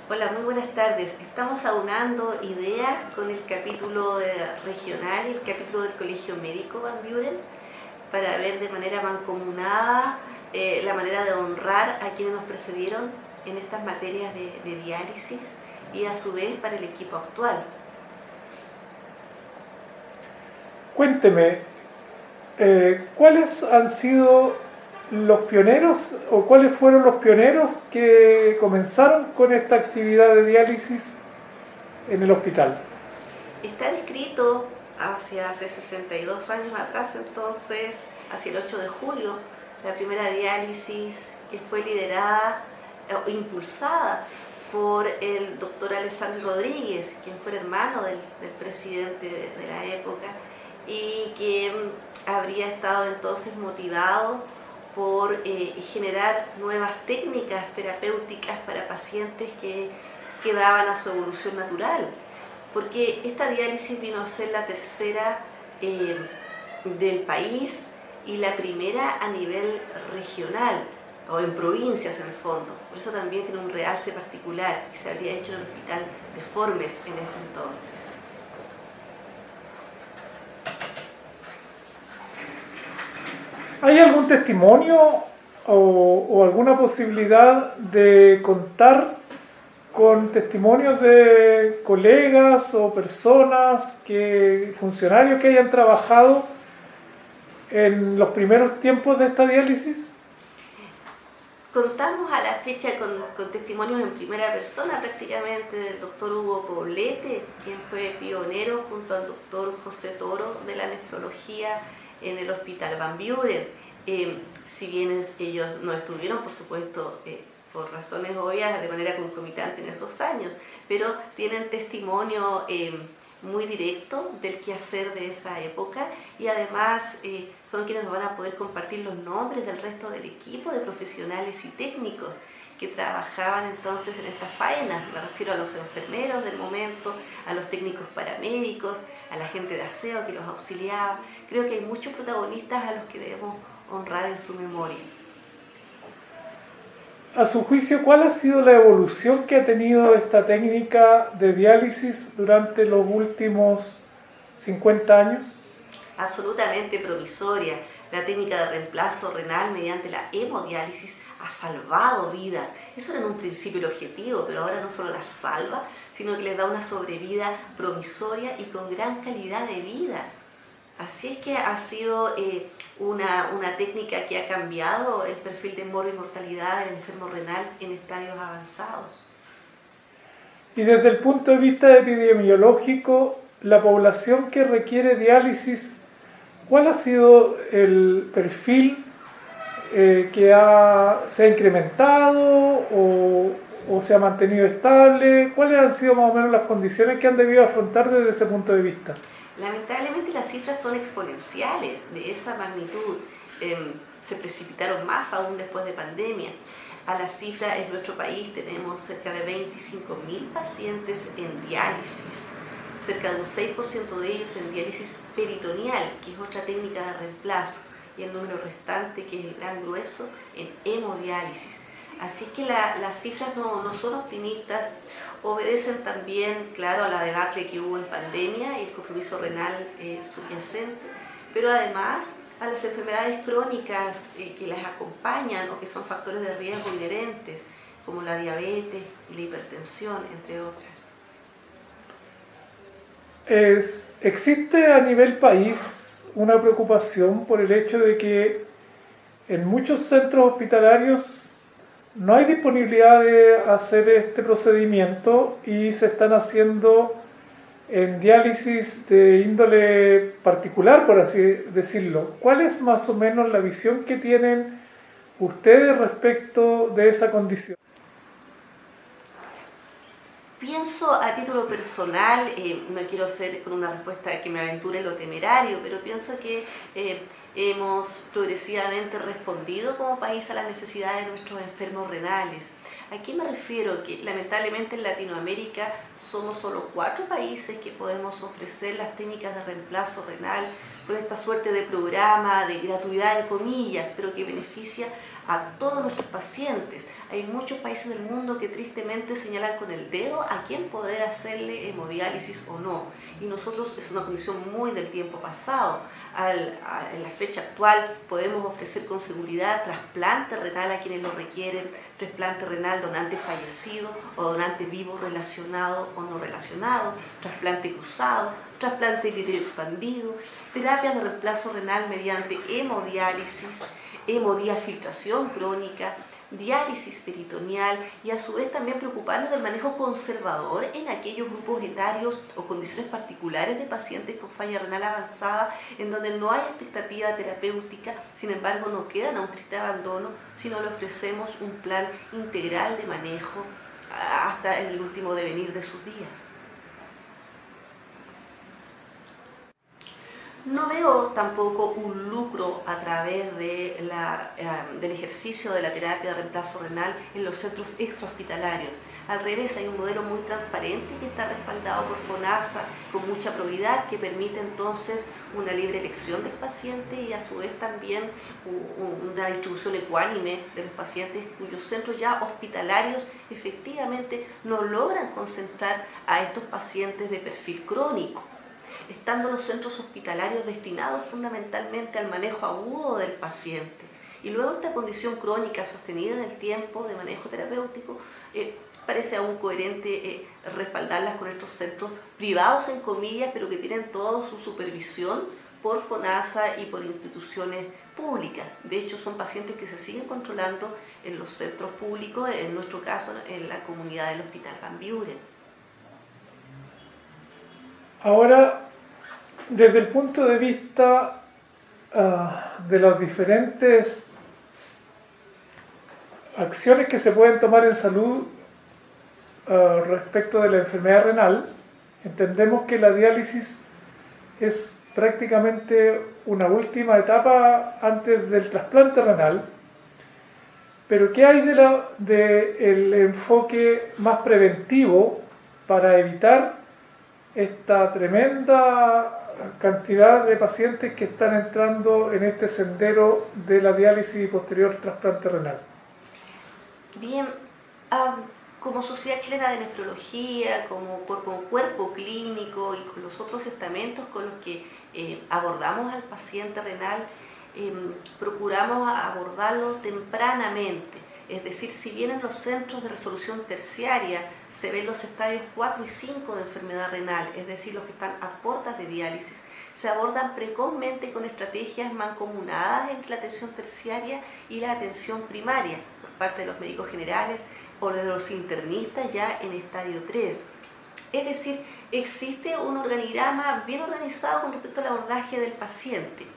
Hola, muy buenas tardes. Estamos aunando ideas con el capítulo regional y el capítulo del Colegio Médico Van Buren para ver de manera mancomunada la manera de honrar a quienes nos precedieron en estas materias de diálisis y a su vez para el equipo actual. Cuénteme, ¿cuáles han sido los pioneros o cuáles fueron los pioneros que comenzaron con esta actividad de diálisis en el hospital? Está descrito hace 62 años atrás, entonces, hacia el 8 de julio, la primera diálisis que fue liderada o impulsada por el doctor Alessandro Rodríguez, quien fue el hermano del presidente de la época y que habría estado entonces motivado por generar nuevas técnicas terapéuticas para pacientes que quedaban a su evolución natural, porque esta diálisis vino a ser la tercera del país y la primera a nivel regional, o en provincias en el fondo. Por eso también tiene un realce particular que se habría hecho en el Hospital de Formes en ese entonces. ¿Hay algún testimonio o alguna posibilidad de contar con testimonios de colegas o personas, funcionarios que hayan trabajado en los primeros tiempos de esta diálisis? Contamos a la fecha con testimonios en primera persona prácticamente del doctor Hugo Poblete, quien fue pionero junto al doctor José Toro de la nefrología en el Hospital Van Buren. Si bien ellos no estuvieron, por supuesto, por razones obvias, de manera concomitante en esos años, pero tienen testimonio muy directo del quehacer de esa época y además son quienes nos van a poder compartir los nombres del resto del equipo de profesionales y técnicos que trabajaban entonces en estas faenas. Me refiero a los enfermeros del momento, a los técnicos paramédicos, a la gente de aseo que los auxiliaba. Creo que hay muchos protagonistas a los que debemos honrar en su memoria. A su juicio, ¿cuál ha sido la evolución que ha tenido esta técnica de diálisis durante los últimos 50 años? Absolutamente provisoria. La técnica de reemplazo renal mediante la hemodiálisis ha salvado vidas. Eso era en un principio el objetivo, pero ahora no solo las salva, sino que les da una sobrevida provisoria y con gran calidad de vida. Así es que ha sido una técnica que ha cambiado el perfil de mortalidad del enfermo renal en estadios avanzados. Y desde el punto de vista epidemiológico, la población que requiere diálisis, ¿cuál ha sido el perfil se ha incrementado o se ha mantenido estable? ¿Cuáles han sido más o menos las condiciones que han debido afrontar desde ese punto de vista? Lamentablemente las cifras son exponenciales de esa magnitud. Se precipitaron más aún después de pandemia. A la cifra en nuestro país tenemos cerca de 25.000 pacientes en diálisis, cerca de un 6% de ellos en diálisis peritoneal, que es otra técnica de reemplazo, y el número restante, que es el gran grueso, en hemodiálisis. Así que las cifras no son optimistas, obedecen también, claro, a la debacle que hubo en pandemia y el compromiso renal subyacente, pero además a las enfermedades crónicas que las acompañan o que son factores de riesgo inherentes, como la diabetes y la hipertensión, entre otras. ¿Existe a nivel país una preocupación por el hecho de que en muchos centros hospitalarios no hay disponibilidad de hacer este procedimiento y se están haciendo en diálisis de índole particular, por así decirlo? ¿Cuál es más o menos la visión que tienen ustedes respecto de esa condición? Pienso a título personal, no quiero ser con una respuesta que me aventure en lo temerario, pero pienso que hemos progresivamente respondido como país a las necesidades de nuestros enfermos renales. ¿A qué me refiero? Que lamentablemente en Latinoamérica somos solo 4 países que podemos ofrecer las técnicas de reemplazo renal con esta suerte de programa, de gratuidad en comillas, pero que beneficia a todos nuestros pacientes. Hay muchos países del mundo que tristemente señalan con el dedo a quién poder hacerle hemodiálisis o no. Y nosotros es una condición muy del tiempo pasado. En la fecha actual podemos ofrecer con seguridad trasplante renal a quienes lo requieren, trasplante renal donante fallecido o donante vivo relacionado o no relacionado, trasplante cruzado, trasplante criterio expandido, terapias de reemplazo renal mediante hemodiálisis, hemodiafiltración crónica, diálisis peritoneal y a su vez también preocuparnos del manejo conservador en aquellos grupos etarios o condiciones particulares de pacientes con falla renal avanzada en donde no hay expectativa terapéutica, sin embargo no quedan a un triste abandono, sino le ofrecemos un plan integral de manejo hasta el último devenir de sus días. No veo tampoco un lucro a través del ejercicio de la terapia de reemplazo renal en los centros extrahospitalarios. Al revés, hay un modelo muy transparente que está respaldado por FONASA con mucha probidad que permite entonces una libre elección del paciente y a su vez también una distribución ecuánime de los pacientes cuyos centros ya hospitalarios efectivamente no logran concentrar a estos pacientes de perfil crónico, estando los centros hospitalarios destinados fundamentalmente al manejo agudo del paciente. Y luego esta condición crónica sostenida en el tiempo de manejo terapéutico, parece aún coherente respaldarlas con estos centros privados, en comillas, pero que tienen toda su supervisión por FONASA y por instituciones públicas. De hecho, son pacientes que se siguen controlando en los centros públicos, en nuestro caso en la comunidad del Hospital Van Buren. Ahora, desde el punto de vista de las diferentes acciones que se pueden tomar en salud respecto de la enfermedad renal, entendemos que la diálisis es prácticamente una última etapa antes del trasplante renal, pero ¿qué hay del enfoque más preventivo para evitar esta tremenda cantidad de pacientes que están entrando en este sendero de la diálisis y posterior trasplante renal? Bien, como Sociedad Chilena de Nefrología, como cuerpo clínico y con los otros estamentos con los que abordamos al paciente renal, procuramos abordarlo tempranamente. Es decir, si bien en los centros de resolución terciaria se ven los estadios 4 y 5 de enfermedad renal, es decir, los que están a puertas de diálisis, se abordan precozmente con estrategias mancomunadas entre la atención terciaria y la atención primaria por parte de los médicos generales o de los internistas ya en estadio 3. Es decir, existe un organigrama bien organizado con respecto al abordaje del paciente.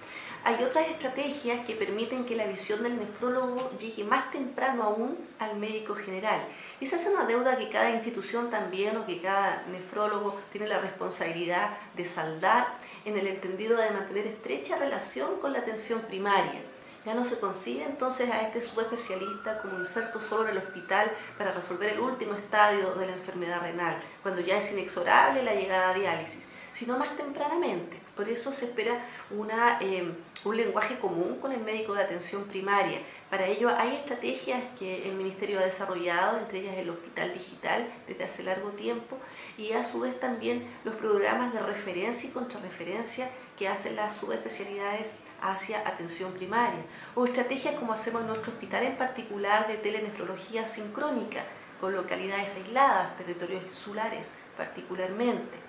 Hay otras estrategias que permiten que la visión del nefrólogo llegue más temprano aún al médico general. Y esa es una deuda que cada institución también o que cada nefrólogo tiene la responsabilidad de saldar en el entendido de mantener estrecha relación con la atención primaria. Ya no se concibe entonces a este subespecialista como inserto solo en el hospital para resolver el último estadio de la enfermedad renal, cuando ya es inexorable la llegada a diálisis, sino más tempranamente. Por eso se espera un lenguaje común con el médico de atención primaria. Para ello hay estrategias que el Ministerio ha desarrollado, entre ellas el Hospital Digital desde hace largo tiempo, y a su vez también los programas de referencia y contrarreferencia que hacen las subespecialidades hacia atención primaria, o estrategias como hacemos en nuestro hospital en particular de telenefrología sincrónica, con localidades aisladas, territorios insulares particularmente.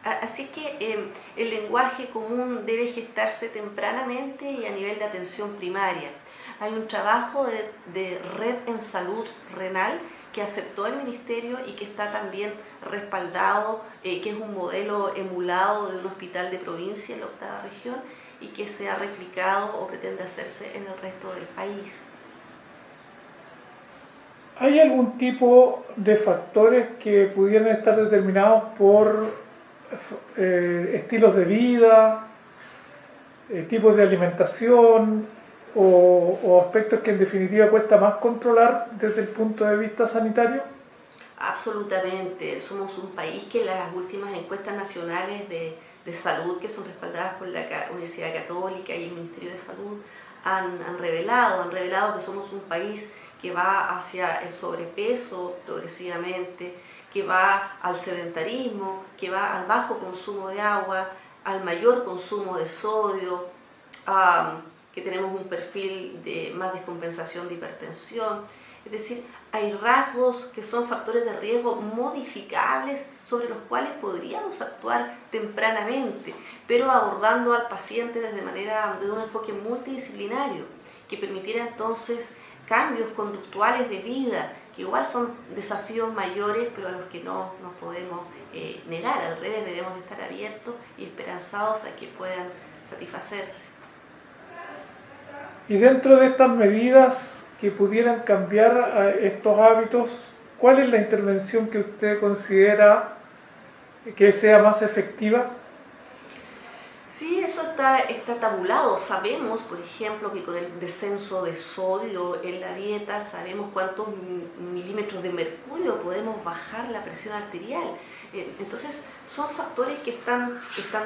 Así que el lenguaje común debe gestarse tempranamente y a nivel de atención primaria. Hay un trabajo de red en salud renal que aceptó el Ministerio y que está también respaldado, que es un modelo emulado de un hospital de provincia en la 8ª región y que se ha replicado o pretende hacerse en el resto del país. ¿Hay algún tipo de factores que pudieran estar determinados por estilos de vida, tipos de alimentación, o aspectos que en definitiva cuesta más controlar desde el punto de vista sanitario? Absolutamente. Somos un país que las últimas encuestas nacionales de salud, que son respaldadas por la Universidad Católica y el Ministerio de Salud, han revelado que somos un país que va hacia el sobrepeso progresivamente, que va al sedentarismo, que va al bajo consumo de agua, al mayor consumo de sodio, que tenemos un perfil de más descompensación de hipertensión. Es decir, hay rasgos que son factores de riesgo modificables sobre los cuales podríamos actuar tempranamente, pero abordando al paciente desde un enfoque multidisciplinario, que permitiera entonces cambios conductuales de vida, que igual son desafíos mayores, pero a los que no nos podemos negar. Al revés, debemos estar abiertos y esperanzados a que puedan satisfacerse. Y dentro de estas medidas que pudieran cambiar estos hábitos, ¿cuál es la intervención que usted considera que sea más efectiva? Sí, eso está tabulado. Sabemos, por ejemplo, que con el descenso de sodio en la dieta, sabemos cuántos milímetros de mercurio podemos bajar la presión arterial. Entonces, son factores que están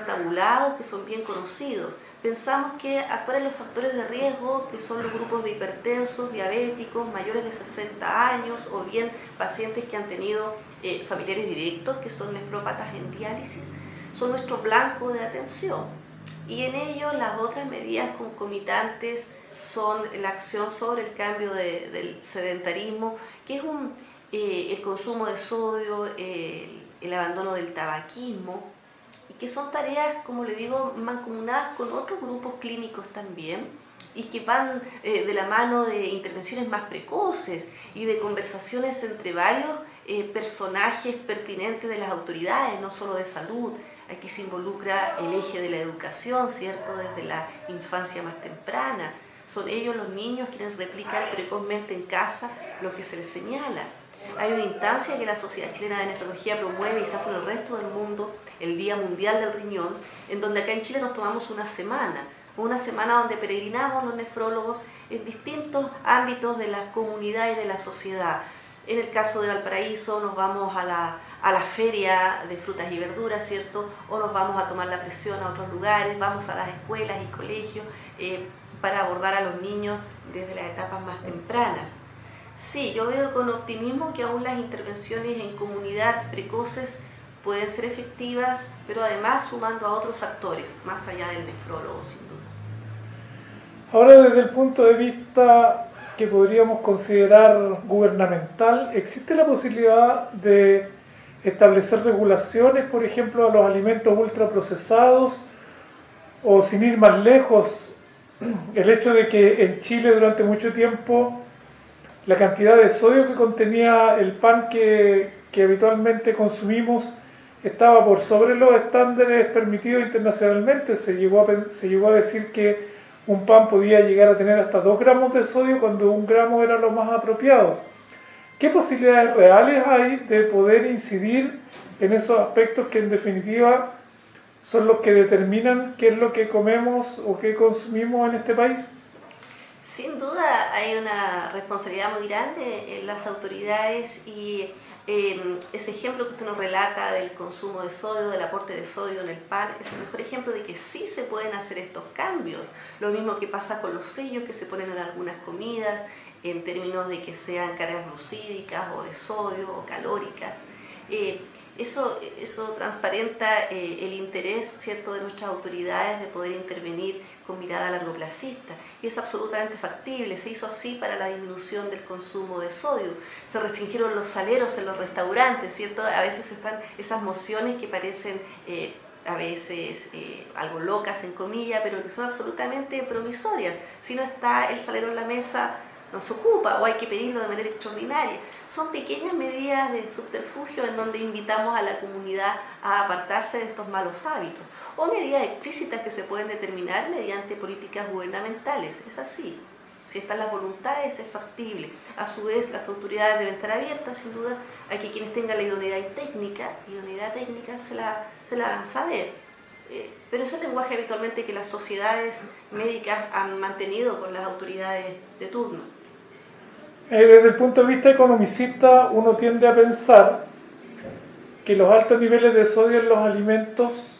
tabulados, que son bien conocidos. Pensamos que actuar en los factores de riesgo, que son los grupos de hipertensos, diabéticos, mayores de 60 años, o bien pacientes que han tenido familiares directos, que son nefrópatas en diálisis, son nuestro blanco de atención. Y en ello las otras medidas concomitantes son la acción sobre el cambio del sedentarismo, que es el consumo de sodio, el abandono del tabaquismo, y que son tareas, como le digo, mancomunadas con otros grupos clínicos también, y que van de la mano de intervenciones más precoces y de conversaciones entre varios personajes pertinentes de las autoridades, no solo de salud. Aquí se involucra el eje de la educación, ¿cierto?, desde la infancia más temprana. Son ellos, los niños, quienes replican precozmente en casa lo que se les señala. Hay una instancia que la Sociedad Chilena de Nefrología promueve y se hace en el resto del mundo, el Día Mundial del Riñón, en donde acá en Chile nos tomamos una semana donde peregrinamos los nefrólogos en distintos ámbitos de la comunidad y de la sociedad. En el caso de Valparaíso nos vamos a la feria de frutas y verduras, ¿cierto? O nos vamos a tomar la presión a otros lugares, vamos a las escuelas y colegios para abordar a los niños desde las etapas más tempranas. Sí, yo veo con optimismo que aún las intervenciones en comunidad precoces pueden ser efectivas, pero además sumando a otros actores, más allá del nefrólogo, sin duda. Ahora, desde el punto de vista que podríamos considerar gubernamental, ¿existe la posibilidad de establecer regulaciones, por ejemplo, a los alimentos ultraprocesados? O, sin ir más lejos, el hecho de que en Chile durante mucho tiempo la cantidad de sodio que contenía el pan que habitualmente consumimos estaba por sobre los estándares permitidos internacionalmente. Se llegó a decir que un pan podía llegar a tener hasta 2 gramos de sodio cuando 1 gramo era lo más apropiado. ¿Qué posibilidades reales hay de poder incidir en esos aspectos que en definitiva son los que determinan qué es lo que comemos o qué consumimos en este país? Sin duda hay una responsabilidad muy grande en las autoridades y ese ejemplo que usted nos relata del consumo de sodio, del aporte de sodio en el pan, es el mejor ejemplo de que sí se pueden hacer estos cambios. Lo mismo que pasa con los sellos que se ponen en algunas comidas, en términos de que sean cargas glucídicas o de sodio o calóricas. Eso transparenta el interés, ¿cierto?, de nuestras autoridades de poder intervenir con mirada largoplacista, y es absolutamente factible. Se hizo así para la disminución del consumo de sodio, se restringieron los saleros en los restaurantes, ¿cierto? A veces están esas mociones que parecen a veces algo locas en comillas, pero que son absolutamente promisorias. Si no está el salero en la mesa, no se ocupa, o hay que pedirlo de manera extraordinaria. Son pequeñas medidas de subterfugio en donde invitamos a la comunidad a apartarse de estos malos hábitos, o medidas explícitas que se pueden determinar mediante políticas gubernamentales. Es así. Si están las voluntades, es factible. A su vez, las autoridades deben estar abiertas, sin duda, a que quienes tengan la idoneidad técnica se la hagan saber. pero es el lenguaje habitualmente que las sociedades médicas han mantenido con las autoridades de turno. Desde el punto de vista economicista, uno tiende a pensar que los altos niveles de sodio en los alimentos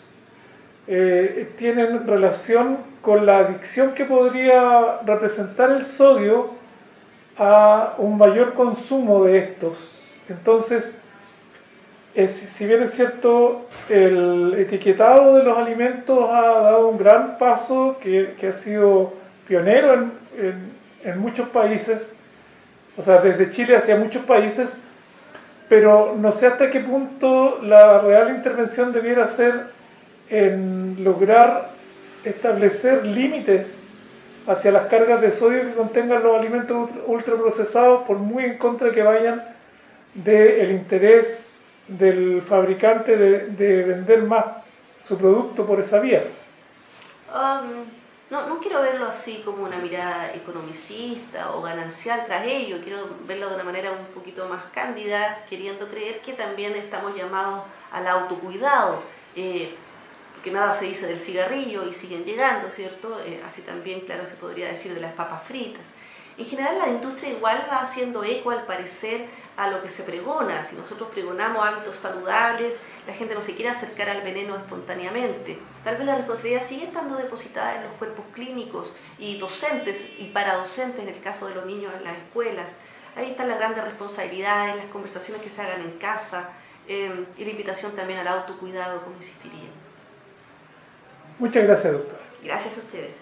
tienen relación con la adicción que podría representar el sodio a un mayor consumo de estos. Entonces, si bien es cierto, el etiquetado de los alimentos ha dado un gran paso que ha sido pionero en muchos países, o sea, desde Chile hacia muchos países, pero no sé hasta qué punto la real intervención debiera ser en lograr establecer límites hacia las cargas de sodio que contengan los alimentos ultraprocesados, por muy en contra que vayan del interés del fabricante de vender más su producto por esa vía. No quiero verlo así como una mirada economicista o ganancial tras ello, quiero verlo de una manera un poquito más cándida, queriendo creer que también estamos llamados al autocuidado, porque nada se dice del cigarrillo y siguen llegando, ¿cierto? Así también, claro, se podría decir de las papas fritas. En general la industria igual va haciendo eco, al parecer, a lo que se pregona. Si nosotros pregonamos hábitos saludables, la gente no se quiere acercar al veneno espontáneamente. Tal vez la responsabilidad sigue estando depositada en los cuerpos clínicos y docentes y paradocentes, en el caso de los niños en las escuelas. Ahí están las grandes responsabilidades, las conversaciones que se hagan en casa, y la invitación también al autocuidado, como insistiría. Muchas gracias, doctor. Gracias a ustedes.